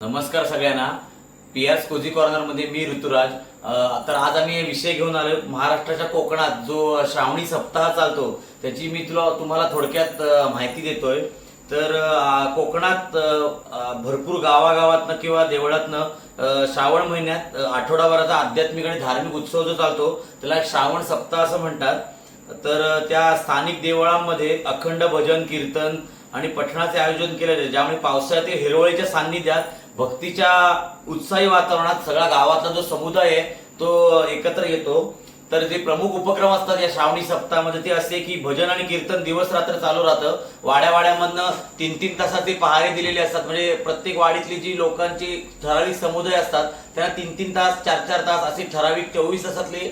नमस्कार सगळ्यांना. PR cosy corner मध्ये मी ऋतुराज. तर आज आम्ही विषय घेऊन आलो महाराष्ट्राच्या कोकणात जो श्रावणी सप्ताह चालतो त्याची मी तुम्हाला थोडक्यात माहिती देतोय. तर कोकणात भरपूर गावागावातनं किंवा देवळातनं श्रावण महिन्यात आठवडाभराचा आध्यात्मिक आणि धार्मिक उत्सव जो चालतो त्याला श्रावण सप्ताह असं म्हणतात. तर त्या स्थानिक देवळांमध्ये अखंड भजन कीर्तन आणि पठणाचे आयोजन केले जाते, ज्यामुळे पावसाळ्यातील हिरवळीच्या सान्निध्यात भक्तीच्या उत्साही वातावरणात सगळा गावातला जो समुदाय आहे तो एकत्र येतो. तर जे प्रमुख उपक्रम असतात या श्रावणी सप्ताहामध्ये ते असे की भजन आणि कीर्तन दिवस रात्र चालू राहतं. वाड्यावाड्यामधनं 3-3 तासाचे पहारे दिलेले असतात. म्हणजे प्रत्येक वाडीतली जी लोकांची ठराविक समुदाय असतात त्यांना 3-3 तास 4-4 तास असे ठराविक 24 तासातले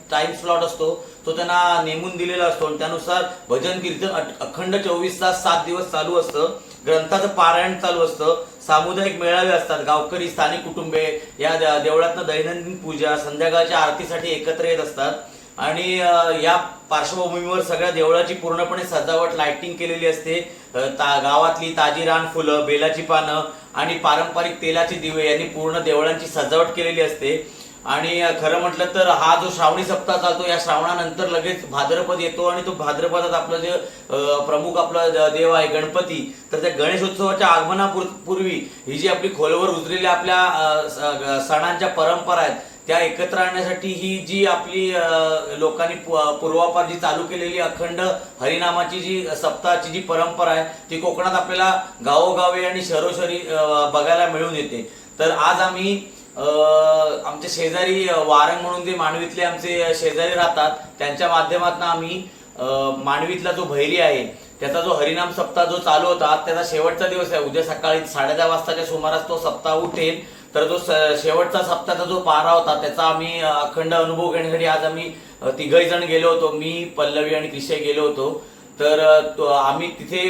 टाइम स्लॉट असतो तो त्यांना नेमून दिलेला असतो आणि त्यानुसार भजन कीर्तन अखंड 24 तास 7 दिवस चालू असतं. ग्रंथाचं पारायण चालू असतं. सामुदायिक मेळावे असतात. गावकरी स्थानिक कुटुंबे या देवळातनं दैनंदिन पूजा संध्याकाळच्या आरतीसाठी एकत्र येत असतात. आणि या पार्श्वभूमीवर सगळ्या देवळाची पूर्णपणे सजावट लाइटिंग केलेली असते. गावातली ताजी रान फुलं बेलाची पानं आणि पारंपरिक तेलाचे दिवे यांनी पूर्ण देवळांची सजावट केलेली असते. आणि खरं म्हटलं तर हा जो श्रावणी सप्ताह चालतो या श्रावणानंतर लगेच भाद्रपद येतो आणि तो भाद्रपदात आपलं जे प्रमुख आपला देव आहे गणपती, तर त्या गणेशोत्सवाच्या आगमनापूर्वी ही जी आपली खोलवर उजलेल्या आपल्या सणांच्या परंपरा आहेत त्या एकत्र आणण्यासाठी ही जी आपली लोकांनी पूर्वापार जी चालू केलेली अखंड हरिनामाची जी सप्ताहाची जी परंपरा आहे ती कोकणात आपल्याला गावोगावी आणि शहरोशहरी बघायला मिळून येते. तर आज आम्ही आमच्या शेजारी वारंग म्हणून जे मांडवीतले आमचे शेजारी राहतात त्यांच्या माध्यमातून आम्ही मांडवीतला जो भैरी आहे त्याचा जो हरिनाम सप्ताह जो चालू होता त्याचा शेवटचा दिवस आहे. उद्या सकाळी 10:30 वाजताच्या सुमारास तो सप्ताह उठेल. तर जो शेवटचा सप्ताहाचा जो पारा होता त्याचा आम्ही अखंड अनुभव घेण्यासाठी आज आम्ही 3घही जण गेलो होतो. मी, पल्लवी आणि क्रिशे गेलो होतो. तर आम्ही तिथे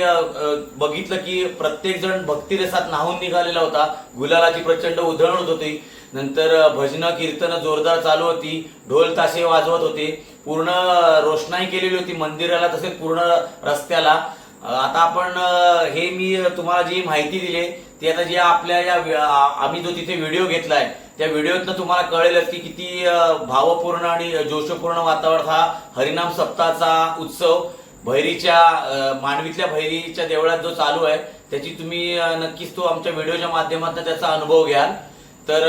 बघितलं की प्रत्येक जण भक्तिरसात न्हावून निघालेला होता. गुलालाची प्रचंड उधळण होत होती. नंतर भजन कीर्तन जोरदार चालू होती. ढोल ताशे वाजवत होते. पूर्ण रोषणाई केलेली होती मंदिराला तसेच पूर्ण रस्त्याला. आता आपण हे मी तुम्हाला जी माहिती दिली ती आता जी आपल्या या आम्ही जो तिथे व्हिडिओ घेतलाय त्या व्हिडिओतनं तुम्हाला कळेलच की किती भावपूर्ण आणि जोशपूर्ण वातावरण हा हरिनाम सप्ताहाचा उत्सव भैरीच्या मांडवीतल्या भैरीच्या देवळात जो चालू आहे त्याची तुम्ही नक्कीच तो आमच्या व्हिडिओच्या माध्यमातून त्याचा अनुभव घ्याल. तर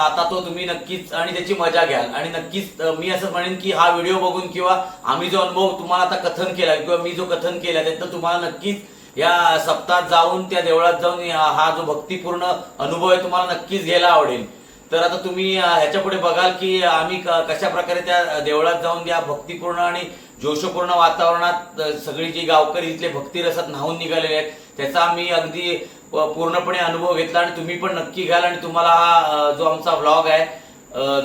आता तो तुम्ही नक्कीच आणि त्याची मजा घ्याल. आणि नक्कीच मी असं म्हणेन की हा व्हिडिओ बघून किंवा आम्ही जो अनुभव तुम्हाला आता कथन केला किंवा मी जो कथन केला त्यातनं तुम्हाला नक्कीच या सप्ताहात जाऊन त्या देवळात जाऊन हा जो भक्तिपूर्ण अनुभव आहे तुम्हाला नक्कीच घ्यायला आवडेल. तर आता तुम्ही ह्याच्या पुढे बघाल की आम्ही कशा प्रकारे त्या देवळात जाऊन या भक्तिपूर्ण आणि जोशपूर्ण वातावरणात सगळी जी गावकरी इथले भक्तिरसात न्हावून निघालेले आहेत त्याचा आम्ही अगदी पूर्णपणे अनुभव घेतला. आणि तुम्ही पण नक्की घ्याल आणि तुम्हाला हा जो आमचा व्लॉग आहे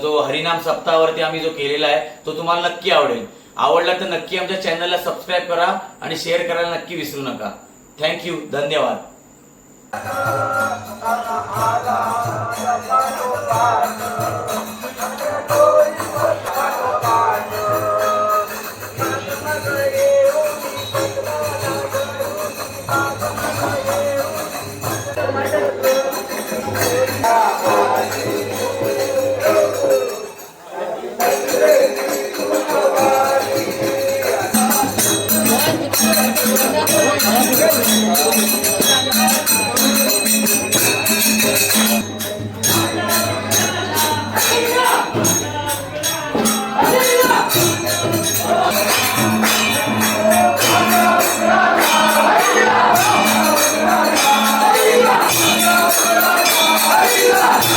जो हरिनाम सप्ताहावरती आम्ही जो केलेला आहे तो तुम्हाला नक्की आवडेल. आवडला तर नक्की आमच्या चॅनलला सबस्क्राईब करा आणि शेअर करायला नक्की विसरू नका. थँक्यू. धन्यवाद. Yeah.